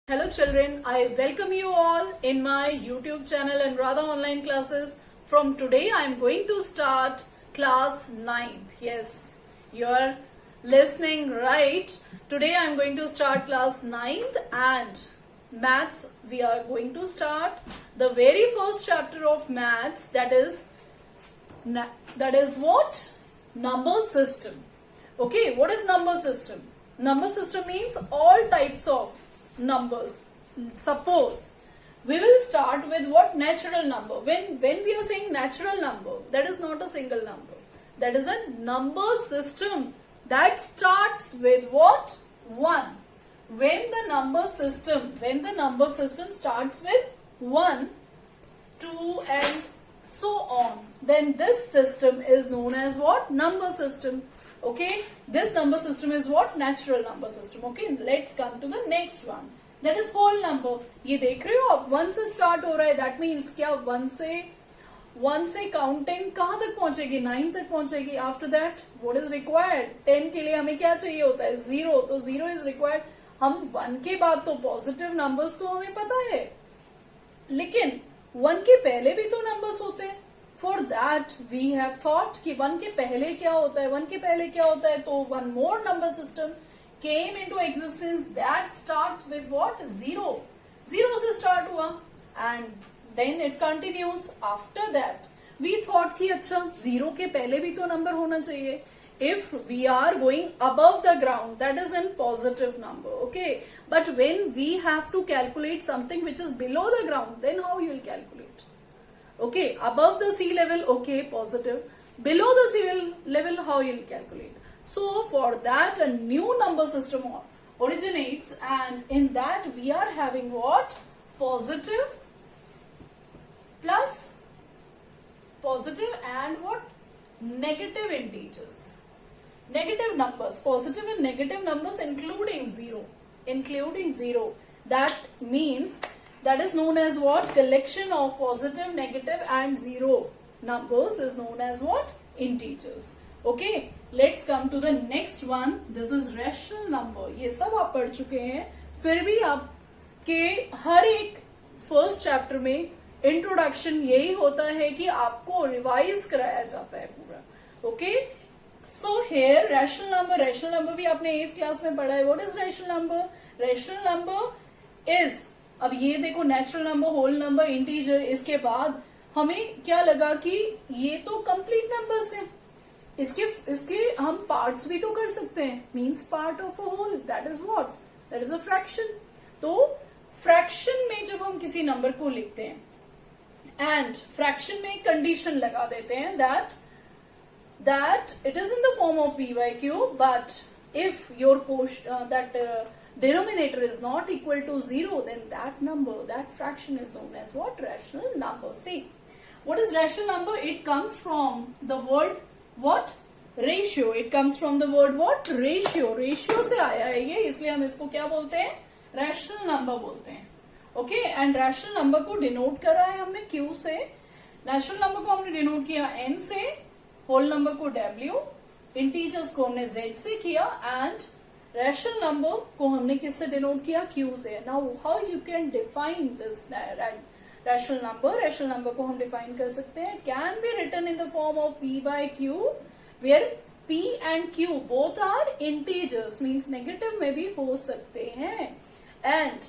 Hello children, I welcome you all in my YouTube channel and Radha online classes. From today I am going to start class 9th. Yes, you are listening right. Today I am going to start class 9th and maths. We are going to start the very first chapter of maths, that is what? Number system. Okay, what is number system? Number system means all types of numbers. Suppose we will start with what? Natural number. When we are saying natural number, that is not a single number. That is a number system that starts with what? 1. When the number system starts with 1, 2 and so on, then this system is known as what? Number system. Okay, this number system is what? Natural number system. Okay, let's come to the next one, that is whole number. ये देख रहे हो आप, 1 से start हो रहा है, that means क्या 1 से counting कहाँ तक पहुंचेगी? 9 तक पहुंचेगी. After that what is required? 10 के लिए हमें क्या चाहिए होता है? 0. तो 0 is required. हम 1 के बाद तो पॉजिटिव नंबर्स तो हमें पता है, लेकिन 1 के पहले भी तो नंबर्स होते हैं. For that we have thought कि 1 के पहले क्या होता है? 1 के पहले क्या होता है? तो one more number system came into existence that starts with what? 0. 0 से start हुआ and then it continues. After that we thought कि अच्छा 0 के पहले भी तो नंबर होना चाहिए. If we are going above the ground, that is in positive number. Okay, but when we have to calculate something which is below the ground, then how you will calculate? Okay, above the sea level, okay, positive. Below the sea level, how you will calculate? So for that a new number system originates, and in that we are having what? Positive plus positive and what? Negative integers. Negative numbers, positive and negative numbers including 0. Including 0. That means that is known as what? Collection of positive, negative and 0 numbers is known as what? Integers. Okay, let's come to the next one. This is rational number. ये सब आप पढ़ चुके हैं, फिर भी आपके हर एक फर्स्ट चैप्टर में इंट्रोडक्शन यही होता है कि आपको रिवाइज कराया जाता है पूरा. Okay, so here rational number भी आपने 8th क्लास में पढ़ा है. What is rational number? Rational number is, अब ये देखो, natural number, whole number, integer. इसके बाद हमें क्या लगा कि ये तो कंप्लीट नंबर्स हैं, इसके हम पार्ट्स भी तो कर सकते हैं. Means part of a whole, that is what? That is a fraction. तो फ्रैक्शन में जब हम किसी नंबर को लिखते हैं एंड फ्रैक्शन में कंडीशन लगा देते हैं that it is in the form of p by q, but if your denominator is not equal to 0, then that fraction is known as what? Rational number. See, what is rational number? It comes from the word what? Ratio. It comes from the word what? Ratio. Ratio से आया है ये, इसलिए हम इसको क्या बोलते हैं? Rational number बोलते हैं. Okay, and rational number को denote करा है हमने q से, natural number को हमने denote किया n से, whole number को w, integers को हमने z से किया and रैशनल नंबर को हमने किससे डिनोट किया? Q से. Now how you can define this rational number? Rational number को हम डिफाइन कर सकते हैं, can be written in the form of P by Q, where P and Q both are integers, means negative में भी हो सकते हैं. And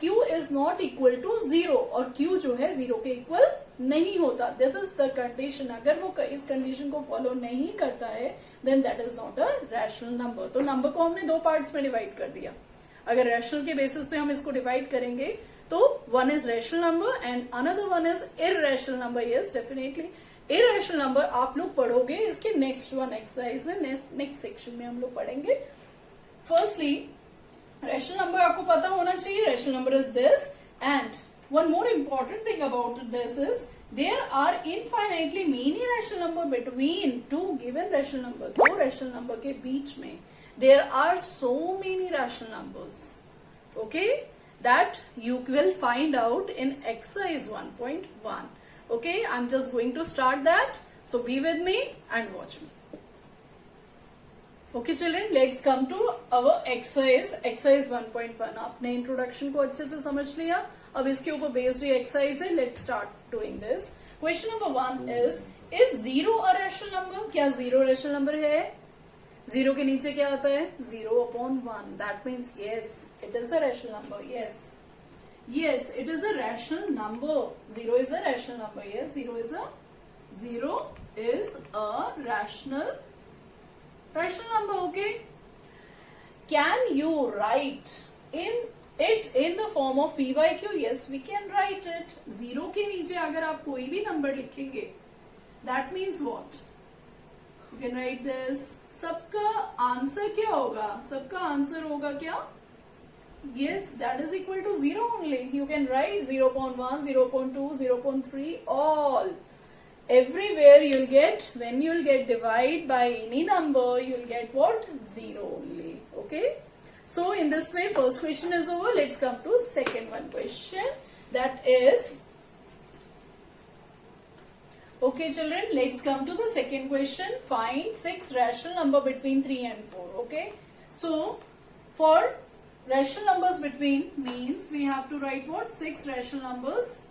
Q is not equal to 0, और Q जो है 0 के इक्वल नहीं होता. This is the condition. अगर वो इस कंडीशन को फॉलो नहीं करता है, then that is not a rational number. तो नंबर को हमने 2 पार्ट्स में डिवाइड कर दिया. अगर रैशनल के बेसिस पे हम इसको डिवाइड करेंगे तो one is rational number and another one is irrational number. Yes, definitely irrational number आप लोग पढ़ोगे इसके नेक्स्ट वन एक्सरसाइज में, नेक्स्ट सेक्शन में हम लोग पढ़ेंगे. फर्स्टली rational number आपको पता होना चाहिए. rational number is this, and one more important thing about this is there are infinitely many rational number between two given rational number. दो rational number के बीच में there are so many rational numbers. Okay, that you will find out in exercise 1.1. Okay, I'm just going to start that, so be with me and watch me. Okay children, let's come to our exercise 1.1. आपने introduction को अच्छे से समझ लिया, अब इसके ऊपर based ये एक्सरसाइज है. Let's start doing this. Question number 1 is zero a rational number? क्या जीरो रैशनल नंबर है? जीरो के नीचे क्या आता है? 0/1. That means yes, it is a rational number. yes, it is a rational number. Zero is a rational number. Yes, zero is a rational number. Okay, can you write in the form of p by q? Yes, we can write it. Zero के नीचे अगर आप कोई भी number लिखेंगे, that means what? You can write this. सबका answer क्या होगा? सबका आंसर होगा क्या? Yes, that is equal to 0 only. You can write 0.1, 0.2, 0.3, all. Everywhere you'll get, when you'll get divide by any number, you'll get what? 0 only. Okay? So, in this way, first question is over. Let's come to second one question. That is, okay children, let's come to the second question. Find 6 rational number between 3 and 4. Okay? So, for rational numbers between means we have to write what? 6 rational numbers.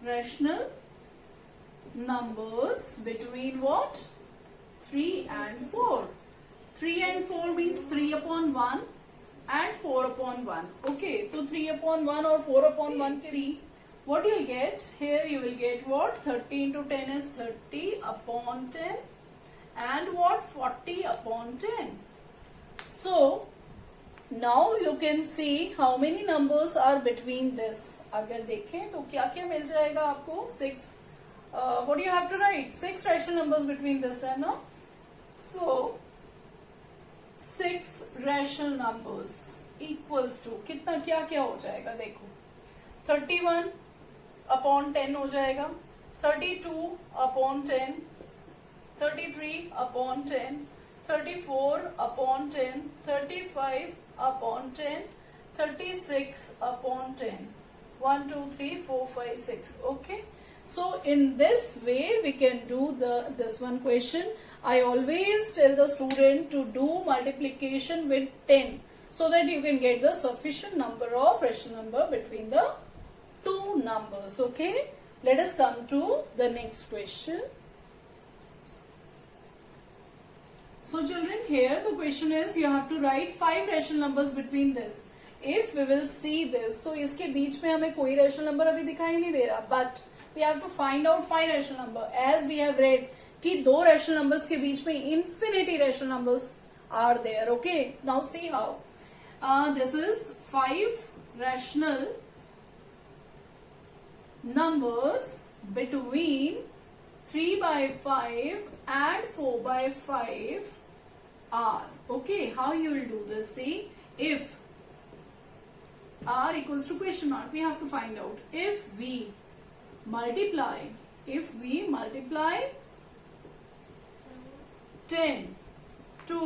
Rational numbers between what? 3 and 4. 3 and 4 means 3/1 and 4/1. Okay, so 3/1 or 4/1. See what you'll get here. You will get what? 30 into 10 is 30/10 and what? 40/10. So now you can see how many numbers are between this. अगर देखें तो क्या क्या मिल जाएगा आपको? 6. What do you have to write? 6 rational numbers between this, है ना? So 6 rational numbers equals to कितना क्या क्या हो जाएगा? देखो 31/10 हो जाएगा, 32/10, 33/10, 34/10, 35/10, 36/10. 1, 2, 3, 4, 5, 6. Okay. So in this way we can do this one question. I always tell the student to do multiplication with 10 so that you can get the sufficient number of rational number between the two numbers. Okay. Let us come to the next question. So children, here the question is you have to write 5 rational numbers between this. If we will see this, so इसके बीच में हमें कोई rational number अभी दिखाई नहीं दे रहा, but we have to find out 5 rational number. As we have read कि 2 rational numbers के बीच में infinity rational numbers are there. Okay, now see how. This is 5 rational numbers between 3/5 and 4/5 are. Okay, how you will do this? See, if r equals to question mark, we have to find out. If we multiply 10 to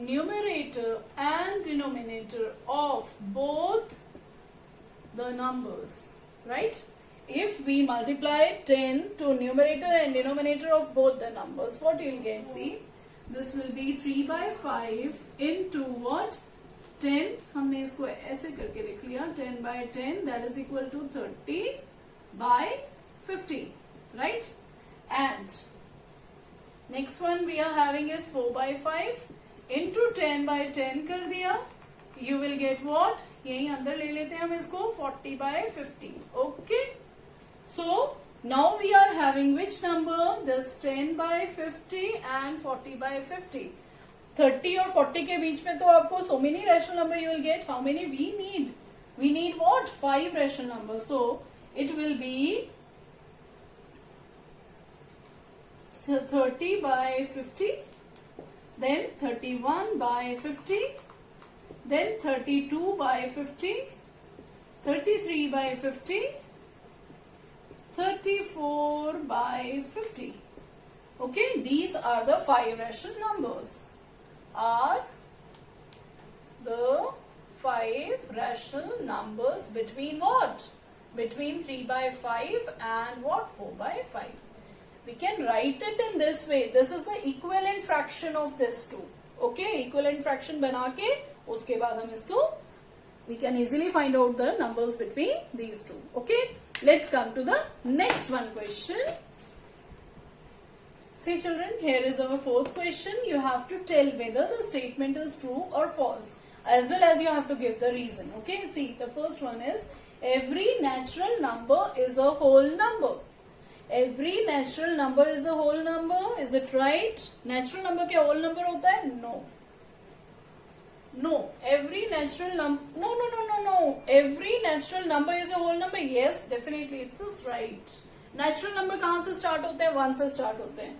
numerator and denominator of both the numbers, right? If we multiply 10 to numerator and denominator of both the numbers, what you will get? See, this will be 3/5 into what? 10. हमने इसको ऐसे करके लिख लिया. 10/10, that is equal to 30/50, right? And next one we are having is 4/5 into 10/10 कर दिया. You will get what? यही अंदर ले लेते हैं हम इसको, 40/50. Okay. So now we are having which number? This 10/50 and 40/50. 30 और 40 के बीच में तो आपको so many rational number you will get. How many we need? We need what? 5 rational numbers. So it will be 30/50, then 31/50, then 32/50, 33/50, 34/50. Okay, these are the 5 rational numbers. Are the 5 rational numbers between what? Between 3/5 and what? 4/5. We can write it in this way. This is the equivalent fraction of this two. Okay, equivalent fraction बना के उसके बाद हम इसको we can easily find out the numbers between these two. Okay, let's come to the next one question. See children, here is our fourth question. You have to tell whether the statement is true or false, as well as you have to give the reason. Okay, see, the first one is every natural number is a whole number. Every natural number is a whole number. Is it right? Natural number क्या whole number होता है? No. No, every natural number. No. Every natural number is a whole number. Yes, definitely, it is right. Natural number कहाँ से start होते हैं? 1 से start होते हैं.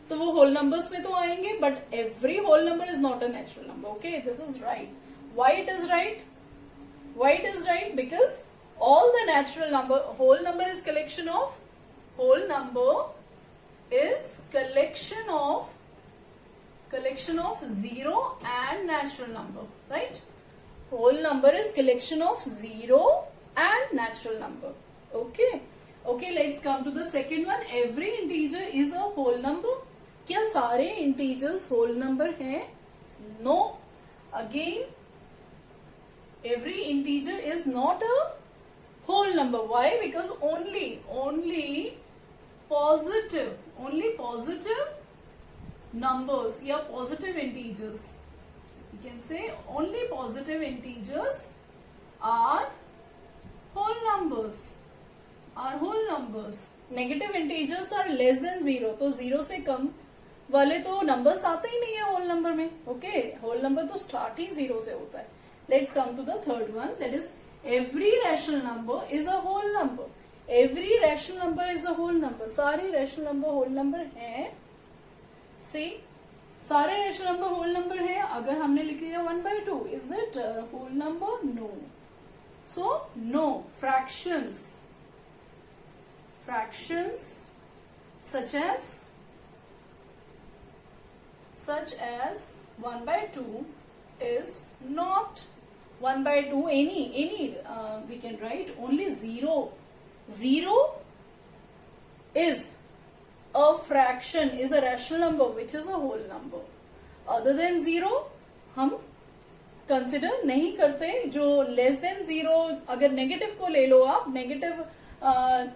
तो वो whole numbers में तो आएंगे, but every whole number is not a natural number. Okay, this is right. Why it is right? Why it is right? Because all the natural number, whole number is collection of. Whole number is collection of zero and natural number, right? Whole number is collection of zero and natural number. Okay, let's come to the second one. Every integer is a whole number. क्या सारे integers whole number हैं? No. Again, every integer is not a whole number. Why? Because only positive numbers या positive integers, you can say only positive integers are whole numbers. Negative integers are less than 0, तो 0 से कम वाले तो numbers आते ही नहीं है whole number में. Okay, whole number तो start ही 0 से होता है. Let's come to the third one, that is every rational number is a whole number. Every rational number is a whole number. सारे rational number whole number हैं. See, सारे rational number whole number है. अगर हमने लिख लिया 1/2, is it a whole number? No. So no. Fractions such as 1/2 is not 1/2. Any we can write only 0. 0 is a fraction, is a rational number which is a whole number. Other than 0 हम consider नहीं करते. जो less than 0, अगर negative को ले लो आप, negative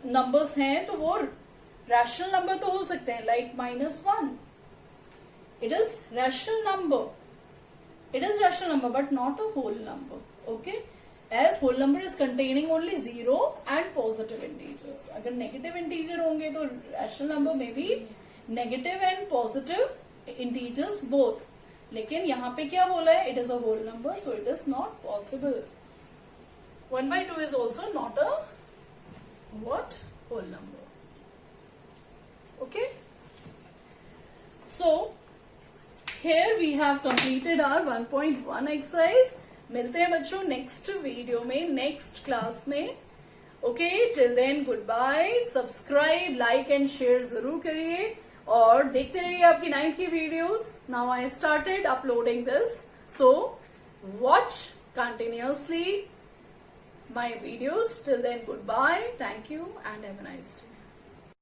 numbers हैं तो वो rational number तो हो सकते हैं, like -1. It is rational number. But not a whole number. Okay, as whole number is containing only 0 and positive integers. अगर negative integer होंगे तो rational number may be negative and positive integers both. लेकिन यहाँ पे क्या बोला है? It is a whole number, so it is not possible. 1/2 is also not a whole number. Okay, so here we have completed our 1.1 exercise. मिलते हैं बच्चों next video में, नेक्स्ट क्लास में. Okay, till then good bye. Subscribe, like and share जरूर करिए और देखते रहिए आपकी 9th की videos. Now I started uploading this, so watch continuously my videos. Till then, goodbye. Thank you and have a nice day.